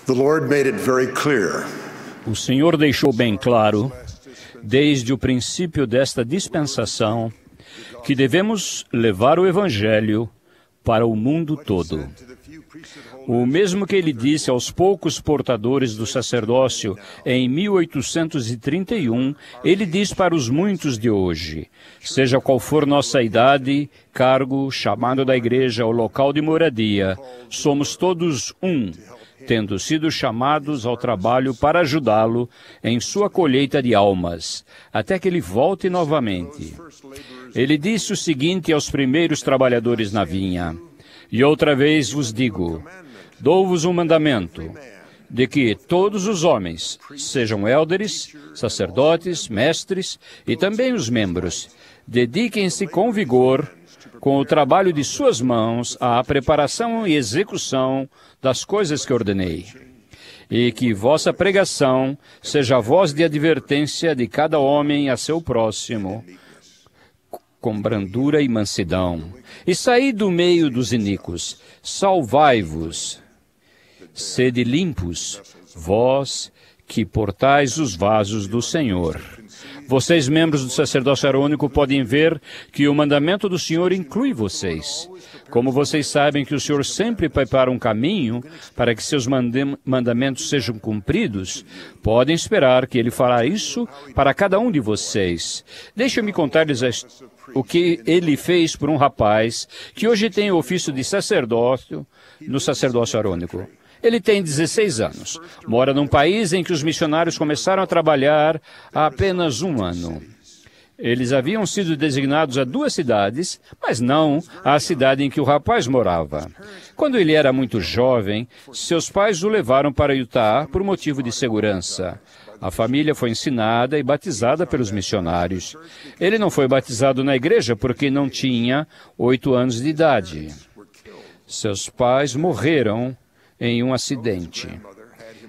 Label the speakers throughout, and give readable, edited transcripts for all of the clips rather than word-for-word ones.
Speaker 1: The Lord made it very clear.
Speaker 2: O Senhor deixou bem claro, desde o princípio desta dispensação, que devemos levar o Evangelho para o mundo todo. O mesmo que ele disse aos poucos portadores do sacerdócio em 1831, ele diz para os muitos de hoje: seja qual for nossa idade, cargo, chamado da igreja ou local de moradia, somos todos um, tendo sido chamados ao trabalho para ajudá-lo em sua colheita de almas, até que ele volte novamente. Ele disse o seguinte aos primeiros trabalhadores na vinha: e outra vez vos digo, dou-vos um mandamento, de que todos os homens, sejam élderes, sacerdotes, mestres e também os membros, dediquem-se com vigor, com o trabalho de suas mãos, à preparação e execução das coisas que ordenei. E que vossa pregação seja a voz de advertência de cada homem a seu próximo, com brandura e mansidão. E saí do meio dos iníquos, salvai-vos. Sede limpos, vós que portais os vasos do Senhor. Vocês, membros do sacerdócio arônico, podem ver que o mandamento do Senhor inclui vocês. Como vocês sabem que o Senhor sempre prepara um caminho para que seus mandamentos sejam cumpridos, podem esperar que Ele fará isso para cada um de vocês. Deixa-me contar-lhes o que Ele fez por um rapaz que hoje tem o ofício de sacerdócio no sacerdócio arônico. Ele tem 16 anos, mora num país em que os missionários começaram a trabalhar há apenas um ano. Eles haviam sido designados a 2 cidades, mas não à cidade em que o rapaz morava. Quando ele era muito jovem, seus pais o levaram para Utah por motivo de segurança. A família foi ensinada e batizada pelos missionários. Ele não foi batizado na igreja porque não tinha 8 anos de idade. Seus pais morreram em um acidente.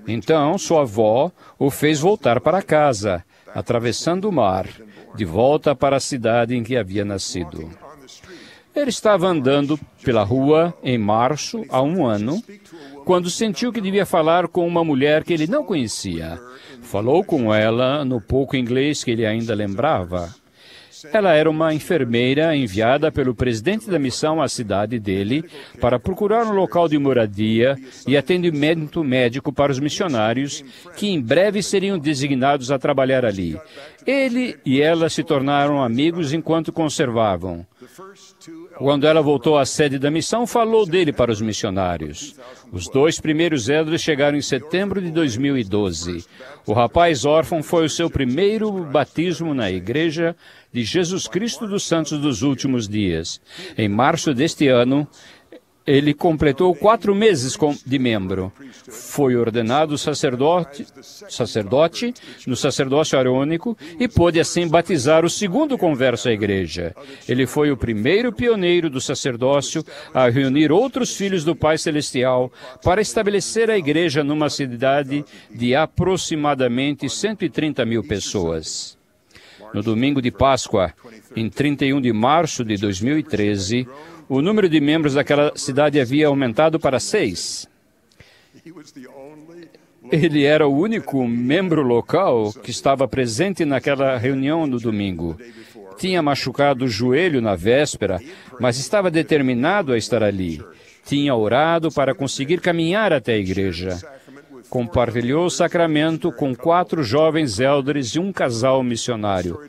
Speaker 2: Então, sua avó o fez voltar para casa, atravessando o mar, de volta para a cidade em que havia nascido. Ele estava andando pela rua em março, há um ano, quando sentiu que devia falar com uma mulher que ele não conhecia. Falou com ela no pouco inglês que ele ainda lembrava. Ela era uma enfermeira enviada pelo presidente da missão à cidade dele para procurar um local de moradia e atendimento médico para os missionários, que em breve seriam designados a trabalhar ali. Ele e ela se tornaram amigos enquanto conservavam. Quando ela voltou à sede da missão, falou dele para os missionários. Os 2 primeiros élderes chegaram em setembro de 2012. O rapaz órfão foi o seu primeiro batismo na Igreja de Jesus Cristo dos Santos dos Últimos Dias. Em março deste ano, ele completou 4 meses de membro. Foi ordenado sacerdote no sacerdócio arônico e pôde assim batizar o segundo converso à igreja. Ele foi o primeiro pioneiro do sacerdócio a reunir outros filhos do Pai Celestial para estabelecer a igreja numa cidade de aproximadamente 130 mil pessoas. No domingo de Páscoa, em 31 de março de 2013, o número de membros daquela cidade havia aumentado para 6. Ele era o único membro local que estava presente naquela reunião no domingo. Tinha machucado o joelho na véspera, mas estava determinado a estar ali. Tinha orado para conseguir caminhar até a igreja. Compartilhou o sacramento com 4 jovens élderes e um casal missionário.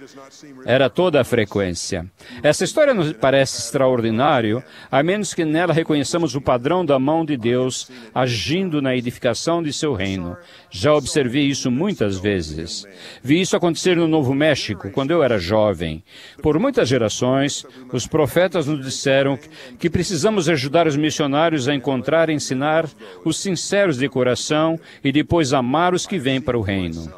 Speaker 2: Era toda a frequência. Essa história nos parece extraordinária, a menos que nela reconheçamos o padrão da mão de Deus agindo na edificação de seu reino. Já observei isso muitas vezes. Vi isso acontecer no Novo México, quando eu era jovem. Por muitas gerações, os profetas nos disseram que precisamos ajudar os missionários a encontrar e ensinar os sinceros de coração e depois amar os que vêm para o reino.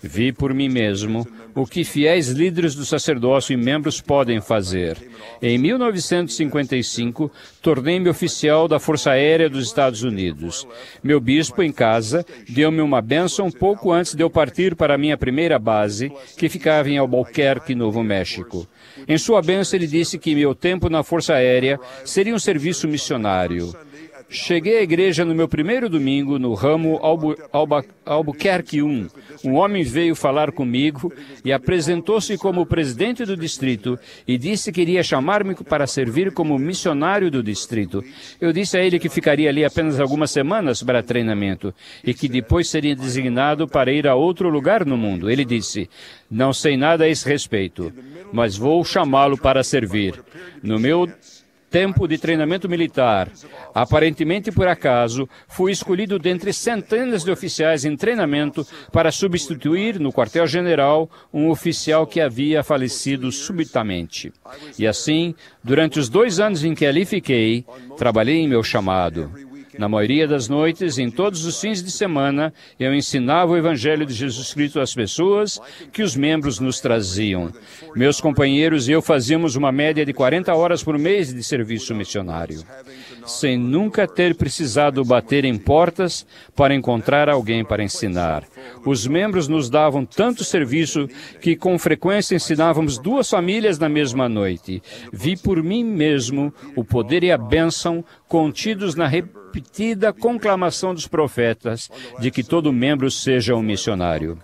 Speaker 2: Vi por mim mesmo o que fiéis líderes do sacerdócio e membros podem fazer. Em 1955, tornei-me oficial da Força Aérea dos Estados Unidos. Meu bispo, em casa, deu-me uma bênção pouco antes de eu partir para a minha primeira base, que ficava em Albuquerque, Novo México. Em sua bênção, ele disse que meu tempo na Força Aérea seria um serviço missionário. Cheguei à igreja no meu primeiro domingo, no ramo Albuquerque 1. Um homem veio falar comigo e apresentou-se como presidente do distrito e disse que iria chamar-me para servir como missionário do distrito. Eu disse a ele que ficaria ali apenas algumas semanas para treinamento e que depois seria designado para ir a outro lugar no mundo. Ele disse: "Não sei nada a esse respeito, mas vou chamá-lo para servir. No meu tempo de treinamento militar, aparentemente por acaso, fui escolhido dentre centenas de oficiais em treinamento para substituir, no quartel-general, um oficial que havia falecido subitamente. E assim, durante os 2 anos em que ali fiquei, trabalhei em meu chamado. Na maioria das noites, em todos os fins de semana, eu ensinava o Evangelho de Jesus Cristo às pessoas que os membros nos traziam. Meus companheiros e eu fazíamos uma média de 40 horas por mês de serviço missionário, sem nunca ter precisado bater em portas para encontrar alguém para ensinar. Os membros nos davam tanto serviço que com frequência ensinávamos 2 famílias na mesma noite. Vi por mim mesmo o poder e a bênção contidos na repetida conclamação dos profetas de que todo membro seja um missionário.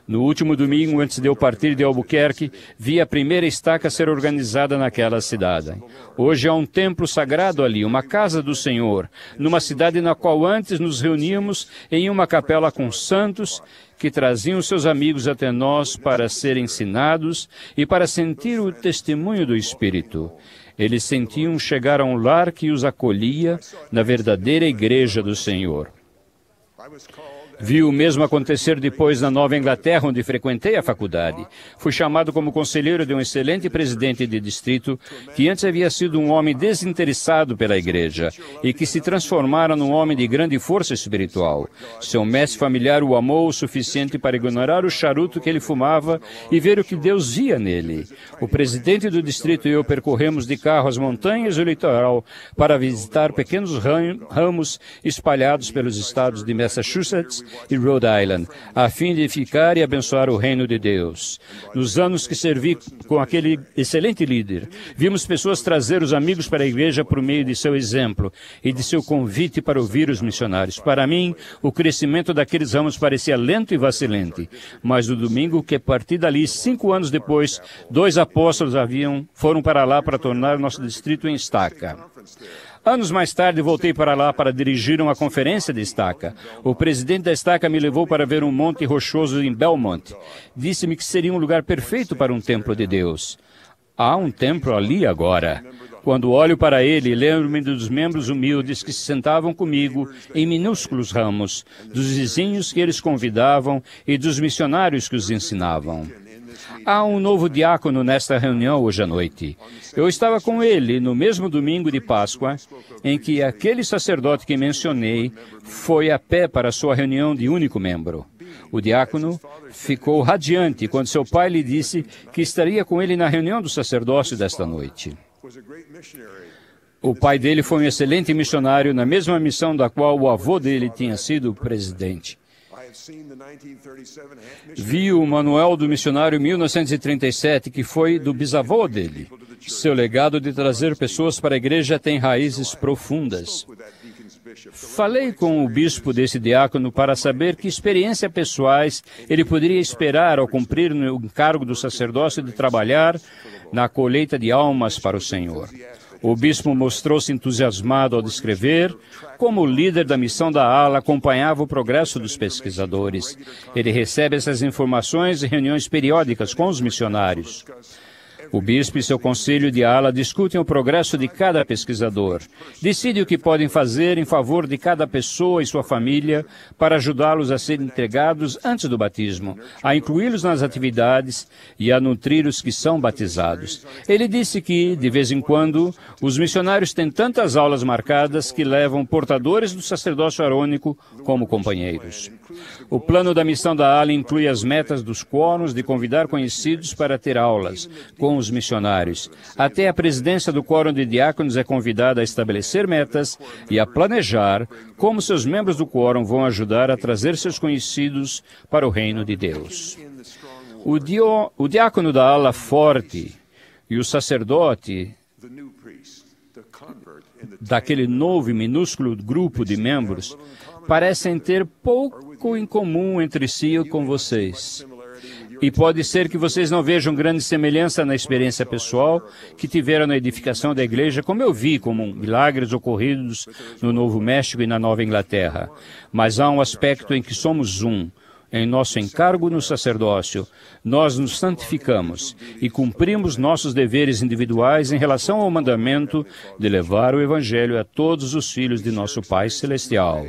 Speaker 2: No último domingo, antes de eu partir de Albuquerque, vi a primeira estaca ser organizada naquela cidade. Hoje há um templo sagrado ali, uma casa do Senhor, numa cidade na qual antes nos reuníamos em uma capela com santos que traziam seus amigos até nós para serem ensinados e para sentir o testemunho do Espírito. Eles sentiam chegar a um lar que os acolhia na verdadeira igreja do Senhor. Vi o mesmo acontecer depois na Nova Inglaterra, onde frequentei a faculdade. Fui chamado como conselheiro de um excelente presidente de distrito, que antes havia sido um homem desinteressado pela igreja e que se transformara num homem de grande força espiritual. Seu mestre familiar o amou o suficiente para ignorar o charuto que ele fumava e ver o que Deus via nele. O presidente do distrito e eu percorremos de carro as montanhas e o litoral para visitar pequenos ramos espalhados pelos estados de Massachusetts e Rhode Island, a fim de edificar e abençoar o reino de Deus. Nos anos que servi com aquele excelente líder, vimos pessoas trazer os amigos para a igreja por meio de seu exemplo e de seu convite para ouvir os missionários. Para mim, o crescimento daqueles ramos parecia lento e vacilante, mas no domingo que parti dali, 5 anos depois, 2 apóstolos foram para lá para tornar nosso distrito em estaca. Anos mais tarde, voltei para lá para dirigir uma conferência de estaca. O presidente da estaca me levou para ver um monte rochoso em Belmont. Disse-me que seria um lugar perfeito para um templo de Deus. Há um templo ali agora. Quando olho para ele, lembro-me dos membros humildes que se sentavam comigo em minúsculos ramos, dos vizinhos que eles convidavam e dos missionários que os ensinavam. Há um novo diácono nesta reunião hoje à noite. Eu estava com ele no mesmo domingo de Páscoa, em que aquele sacerdote que mencionei foi a pé para a sua reunião de único membro. O diácono ficou radiante quando seu pai lhe disse que estaria com ele na reunião do sacerdócio desta noite. O pai dele foi um excelente missionário na mesma missão da qual o avô dele tinha sido presidente. Vi o manual do missionário 1937, que foi do bisavô dele. Seu legado de trazer pessoas para a igreja tem raízes profundas. Falei com o bispo desse diácono para saber que experiências pessoais ele poderia esperar ao cumprir o encargo do sacerdócio de trabalhar na colheita de almas para o Senhor. O bispo mostrou-se entusiasmado ao descrever como o líder da missão da ala acompanhava o progresso dos pesquisadores. Ele recebe essas informações em reuniões periódicas com os missionários. O bispo e seu conselho de ala discutem o progresso de cada pesquisador. Decidem o que podem fazer em favor de cada pessoa e sua família para ajudá-los a serem entregados antes do batismo, a incluí-los nas atividades e a nutrir os que são batizados. Ele disse que, de vez em quando, os missionários têm tantas aulas marcadas que levam portadores do sacerdócio arônico como companheiros. O plano da missão da ala inclui as metas dos quórums de convidar conhecidos para ter aulas com os missionários. Até a presidência do quórum de diáconos é convidada a estabelecer metas e a planejar como seus membros do quórum vão ajudar a trazer seus conhecidos para o reino de Deus. O diácono da ala forte e o sacerdote daquele novo e minúsculo grupo de membros parecem ter pouco em comum entre si e com vocês. E pode ser que vocês não vejam grande semelhança na experiência pessoal que tiveram na edificação da igreja, como eu vi, como milagres ocorridos no Novo México e na Nova Inglaterra. Mas há um aspecto em que somos um. Em nosso encargo no sacerdócio, nós nos santificamos e cumprimos nossos deveres individuais em relação ao mandamento de levar o Evangelho a todos os filhos de nosso Pai Celestial.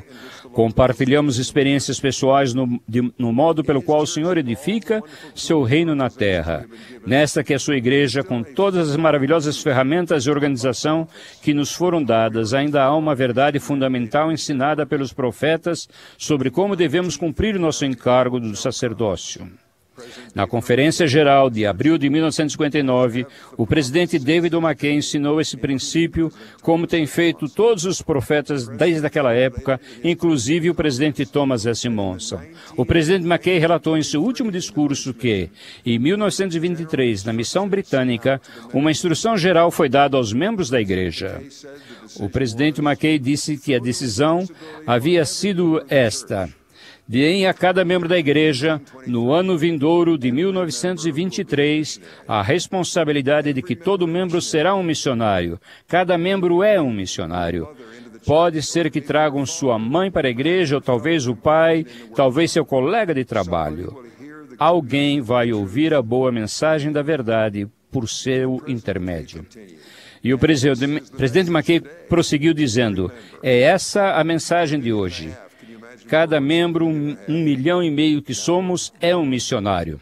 Speaker 2: Compartilhamos experiências pessoais no modo pelo qual o Senhor edifica seu reino na terra. Nesta que é a sua igreja, com todas as maravilhosas ferramentas de organização que nos foram dadas, ainda há uma verdade fundamental ensinada pelos profetas sobre como devemos cumprir nosso encargo do sacerdócio. Na Conferência Geral de abril de 1959, o presidente David O. McKay ensinou esse princípio, como tem feito todos os profetas desde aquela época, inclusive o presidente Thomas S. Monson. O presidente McKay relatou em seu último discurso que, em 1923, na missão britânica, uma instrução geral foi dada aos membros da igreja. O presidente McKay disse que a decisão havia sido esta: deem a cada membro da igreja, no ano vindouro de 1923, a responsabilidade de que todo membro será um missionário. Cada membro é um missionário. Pode ser que tragam sua mãe para a igreja, ou talvez o pai, talvez seu colega de trabalho. Alguém vai ouvir a boa mensagem da verdade por seu intermédio. E o presidente McKay prosseguiu dizendo: é essa a mensagem de hoje. Cada membro, 1,5 milhão que somos, é um missionário.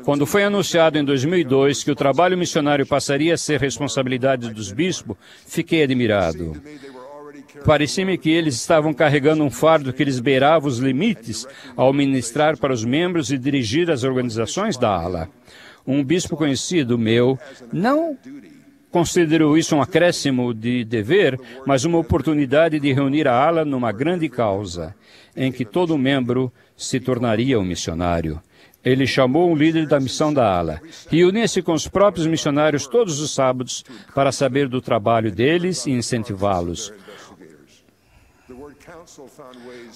Speaker 2: Quando foi anunciado em 2002 que o trabalho missionário passaria a ser responsabilidade dos bispos, fiquei admirado. Parecia-me que eles estavam carregando um fardo que lhes beirava os limites ao ministrar para os membros e dirigir as organizações da ala. Um bispo conhecido meu não considerou isso um acréscimo de dever, mas uma oportunidade de reunir a ala numa grande causa, em que todo membro se tornaria um missionário. Ele chamou um líder da missão da ala, reunia-se com os próprios missionários todos os sábados para saber do trabalho deles e incentivá-los.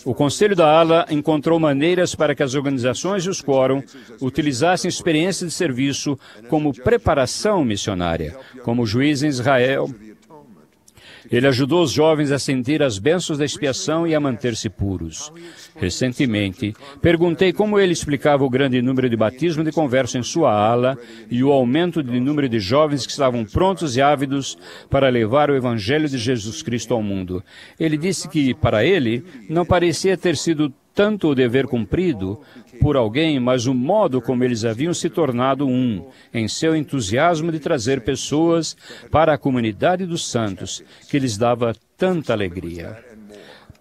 Speaker 2: O Conselho da ala encontrou maneiras para que as organizações e os quórum utilizassem experiências de serviço como preparação missionária, como juiz em Israel. Ele ajudou os jovens a sentir as bênçãos da expiação e a manter-se puros. Recentemente, perguntei como ele explicava o grande número de batismos de conversos em sua ala e o aumento de número de jovens que estavam prontos e ávidos para levar o Evangelho de Jesus Cristo ao mundo. Ele disse que, para ele, não parecia ter sido tanto o dever cumprido por alguém, mas o modo como eles haviam se tornado um, em seu entusiasmo de trazer pessoas para a comunidade dos santos, que lhes dava tanta alegria.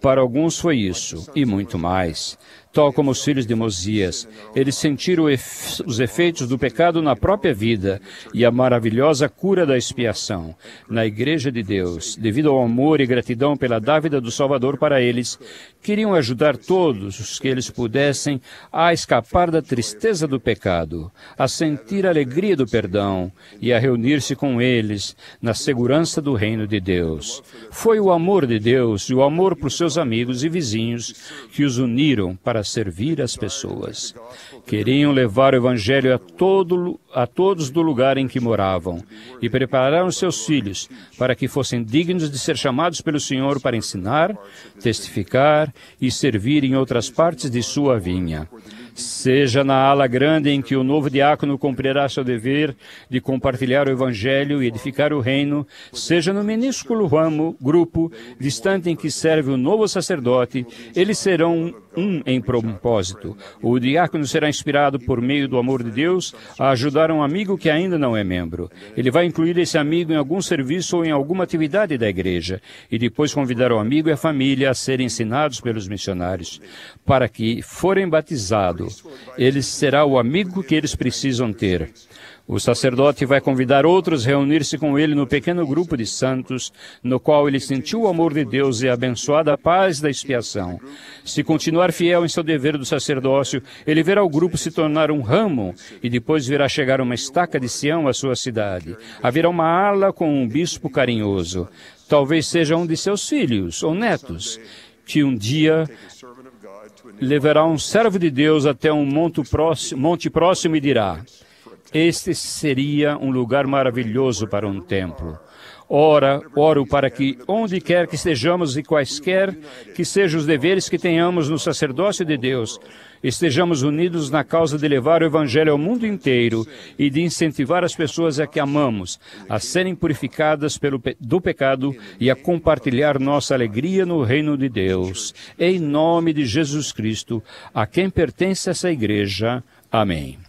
Speaker 2: Para alguns foi isso, e muito mais. Tal como os filhos de Mosias, eles sentiram os efeitos do pecado na própria vida e a maravilhosa cura da expiação. Na Igreja de Deus, devido ao amor e gratidão pela dávida do Salvador para eles, queriam ajudar todos os que eles pudessem a escapar da tristeza do pecado, a sentir a alegria do perdão e a reunir-se com eles na segurança do reino de Deus. Foi o amor de Deus e o amor por seus amigos e vizinhos que os uniram para servir as pessoas. Queriam levar o Evangelho a todos do lugar em que moravam e prepararam seus filhos para que fossem dignos de ser chamados pelo Senhor para ensinar, testificar e servir em outras partes de sua vinha. Seja na ala grande em que o novo diácono cumprirá seu dever de compartilhar o Evangelho e edificar o reino, seja no minúsculo grupo distante em que serve o novo sacerdote, eles serão um em propósito. O diácono será inspirado por meio do amor de Deus a ajudar um amigo que ainda não é membro. Ele vai incluir esse amigo em algum serviço ou em alguma atividade da igreja e depois convidar o amigo e a família a serem ensinados pelos missionários. Para que forem batizados, ele será o amigo que eles precisam ter. O sacerdote vai convidar outros a reunir-se com ele no pequeno grupo de santos, no qual ele sentiu o amor de Deus e a abençoada paz da expiação. Se continuar fiel em seu dever do sacerdócio, ele verá o grupo se tornar um ramo, e depois verá chegar uma estaca de Sião à sua cidade. Haverá uma ala com um bispo carinhoso. Talvez seja um de seus filhos ou netos, que um dia levará um servo de Deus até um monte próximo e dirá: este seria um lugar maravilhoso para um templo. Oro para que, onde quer que estejamos e quaisquer que sejam os deveres que tenhamos no sacerdócio de Deus, estejamos unidos na causa de levar o Evangelho ao mundo inteiro e de incentivar as pessoas a que amamos a serem purificadas do pecado e a compartilhar nossa alegria no reino de Deus. Em nome de Jesus Cristo, a quem pertence essa igreja. Amém.